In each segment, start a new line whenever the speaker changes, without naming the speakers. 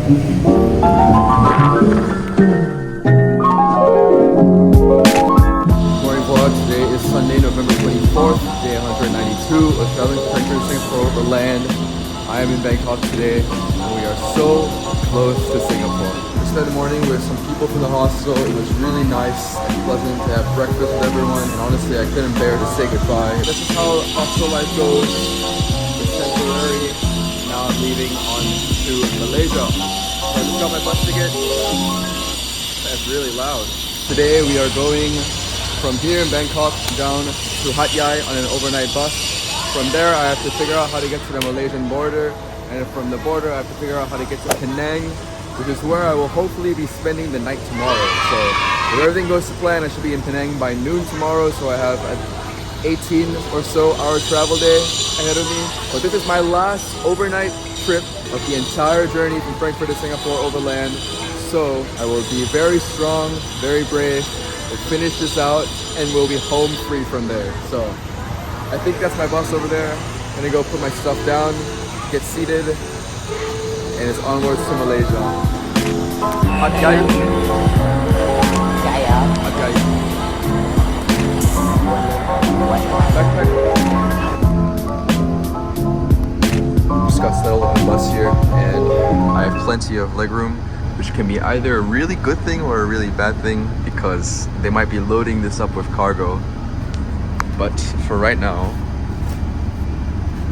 Morning vlog. Today is Sunday, November 24th, day 192 of traveling to Singapore over land. I am in Bangkok today, and we are so close to Singapore. We spent the morning with some people from the hostel. It was really nice and pleasant to have breakfast with everyone, and honestly, I couldn't bear to say goodbye. This is how hostel life goes. It's temporary. Now I'm leaving on to Malaysia. So I just got my bus ticket. That's really loud. Today we are going from here in Bangkok down to Hat Yai on an overnight bus. From there I have to figure out how to get to the Malaysian border, and from the border I have to figure out how to get to Penang, which is where I will hopefully be spending the night tomorrow. So if everything goes to plan, I should be in Penang by noon tomorrow, so I have an 18 or so hour travel day ahead of me. But this is my last overnight trip of the entire journey from Frankfurt to Singapore overland. So I will be very strong, very brave. We'll finish this out and we'll be home free from there. So I think that's my bus over there. I'm gonna go put my stuff down, get seated, and it's onwards to Malaysia. Hat Yai. Hat Yai. Backpack. Just got settled on the bus here, and I have plenty of legroom, which can be either a really good thing or a really bad thing, because they might be loading this up with cargo. But for right now,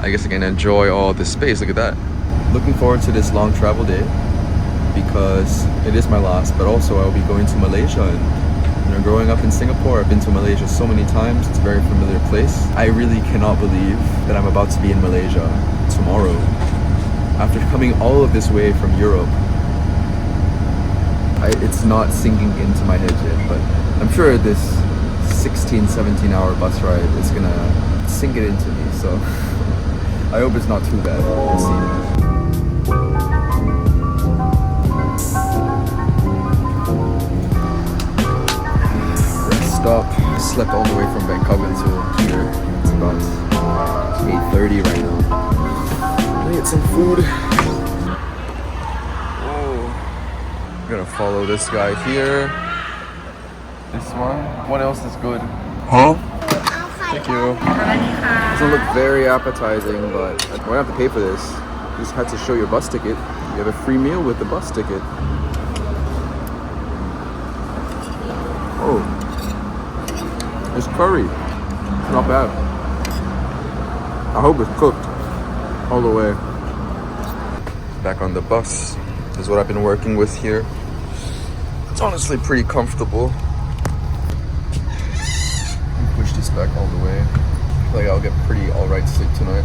I guess I can enjoy all this space. Look at that. Looking forward to this long travel day, because it is my last, but also I'll be going to Malaysia. And growing up in Singapore, I've been to Malaysia so many times. It's a very familiar place. I really cannot believe that I'm about to be in Malaysia tomorrow. After coming all of this way from Europe, it's not sinking into my head yet, but I'm sure this 16-17 hour bus ride is gonna sink it into me, so I hope it's not too bad. We'll see. Up, slept all the way from Bangkok until here. It's about 8:30 right now. Let me get some food. Oh, I'm gonna follow this guy here. This one. What else is good? Huh? Thank you. Doesn't look very appetizing, but you don't have to pay for this. You just have to show your bus ticket. You have a free meal with the bus ticket. Oh. It's curry. Not bad. I hope it's cooked all the way. Back on the bus is what I've been working with here. It's honestly pretty comfortable. Push this back all the way. I feel like I'll get pretty alright sleep tonight.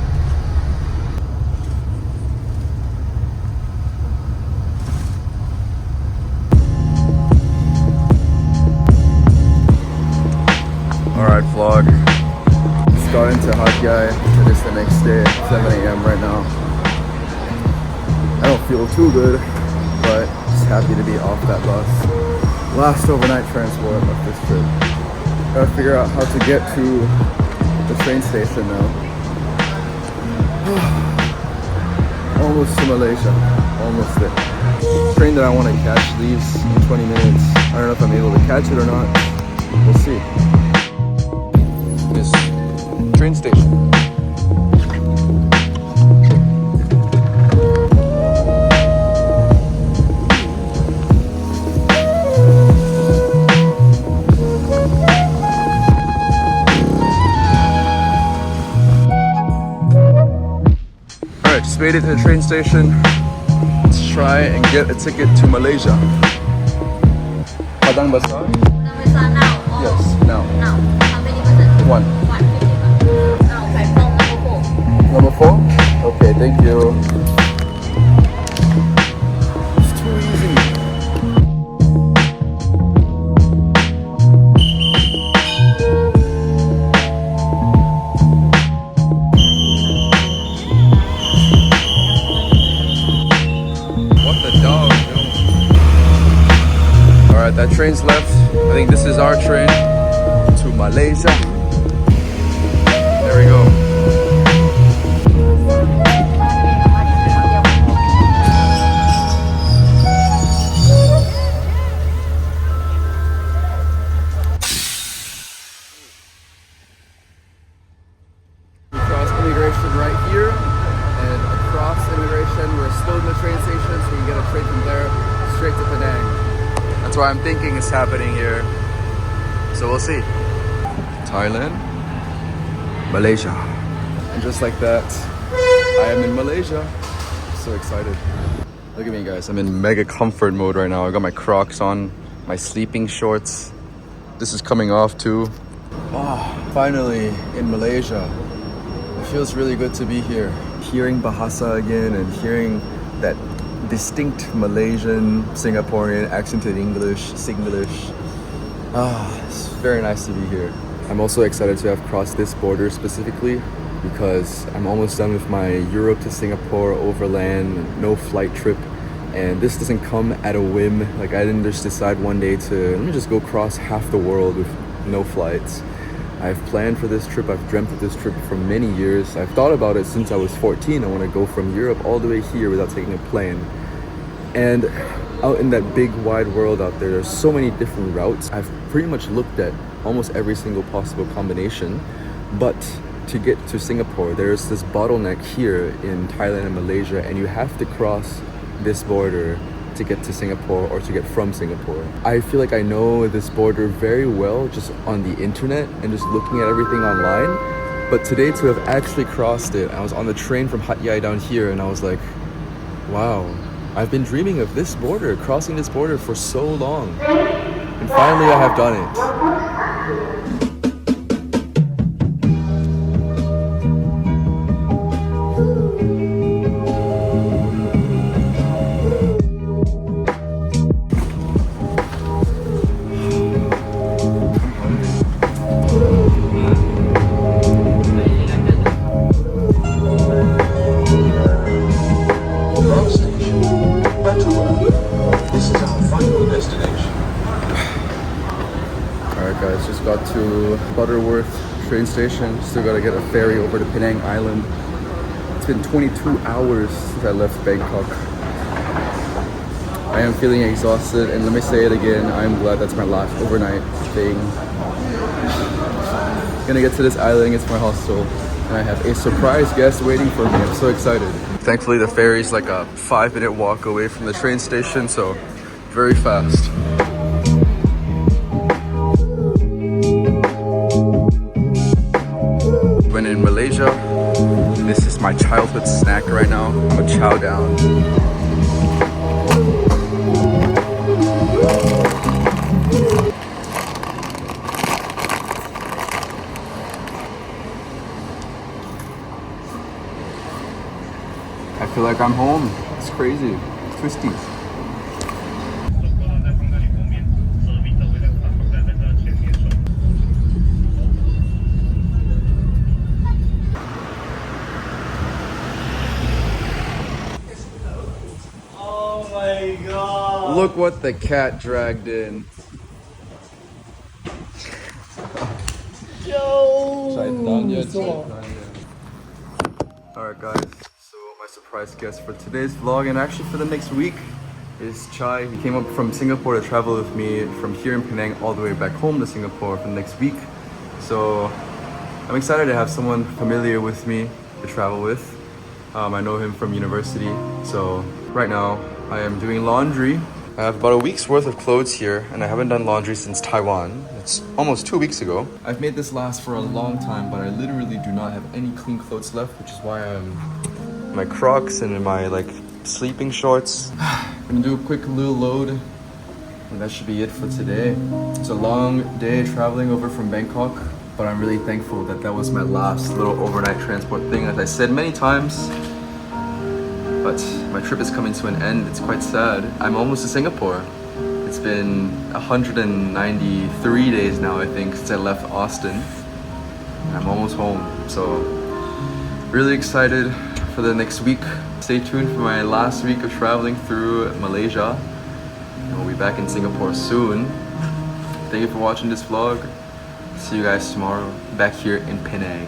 Alright vlog, just got into Hat Yai. It is the next day, 7 a.m. right now. I don't feel too good, but just happy to be off that bus. Last overnight transport of this trip. Gotta figure out how to get to the train station now. Almost to Malaysia, almost there. The train that I want to catch leaves in 20 minutes. I don't know if I'm able to catch it or not. We'll see. This train station. Alright, just made it to the train station. Let's try and get a ticket to Malaysia. Padang Besar?
Padang Besar now? Or
Yes, now.
Now. How many person?
One.
150. Now, platform number 4.
Number 4? Okay, thank you. It's too easy. What the dog, dude? Alright, that train's left. I think this is our train to Malaysia. There we go. immigration right here, and across immigration we're still in the train station, so we can get a train from there straight to Penang. That's why I'm thinking is happening here. So we'll see. Thailand, Malaysia. And just like that, I am in Malaysia. So excited. Look at me guys, I'm in mega comfort mode right now. I got my Crocs on, my sleeping shorts. This is coming off too. Oh, finally in Malaysia. It feels really good to be here. Hearing Bahasa again and hearing that distinct Malaysian, Singaporean accented English, Singlish. It's very nice to be here. I'm also excited to have crossed this border specifically because I'm almost done with my Europe to Singapore overland, no flight trip. And this doesn't come at a whim. Like I didn't just decide one day to, let me just go cross half the world with no flights. I've planned for this trip, I've dreamt of this trip for many years. I've thought about it since I was 14. I want to go from Europe all the way here without taking a plane. And out in that big wide world out there's so many different routes. I've pretty much looked at almost every single possible combination. But to get to Singapore, there's this bottleneck here in Thailand and Malaysia, and you have to cross this border to get to Singapore or to get from Singapore. I feel like I know this border very well just on the internet and just looking at everything online. But today to have actually crossed it, I was on the train from Hat Yai down here and I was like, wow, I've been dreaming of this border, crossing this border for so long. And finally I have done it. Guys, just got to Butterworth train station. Still gotta get a ferry over to Penang Island. It's been 22 hours since I left Bangkok. I am feeling exhausted, and let me say it again, I'm glad that's my last overnight thing. Gonna get to this island, it's my hostel, and I have a surprise guest waiting for me. I'm so excited. Thankfully the ferry's like a 5-minute walk away from the train station, so very fast. When in Malaysia, this is my childhood snack right now. I'm a chow down. I feel like I'm home. It's crazy. It's twisty. Look what the cat dragged in. Alright guys, so my surprise guest for today's vlog and actually for the next week is Chai. He came up from Singapore to travel with me from here in Penang all the way back home to Singapore for the next week. So I'm excited to have someone familiar with me to travel with. I know him from university, so right now I am doing laundry. I have about a week's worth of clothes here and I haven't done laundry since Taiwan. It's almost 2 weeks ago. I've made this last for a long time, but I literally do not have any clean clothes left, which is why I'm in my Crocs and in my like sleeping shorts. I'm gonna do a quick little load and that should be it for today. It's a long day traveling over from Bangkok, but I'm really thankful that that was my last little overnight transport thing. As I said many times, but my trip is coming to an end. It's quite sad. I'm almost to Singapore. It's been 193 days now, I think, since I left Austin. And I'm almost home. So really excited for the next week. Stay tuned for my last week of traveling through Malaysia. And we'll be back in Singapore soon. Thank you for watching this vlog. See you guys tomorrow back here in Penang.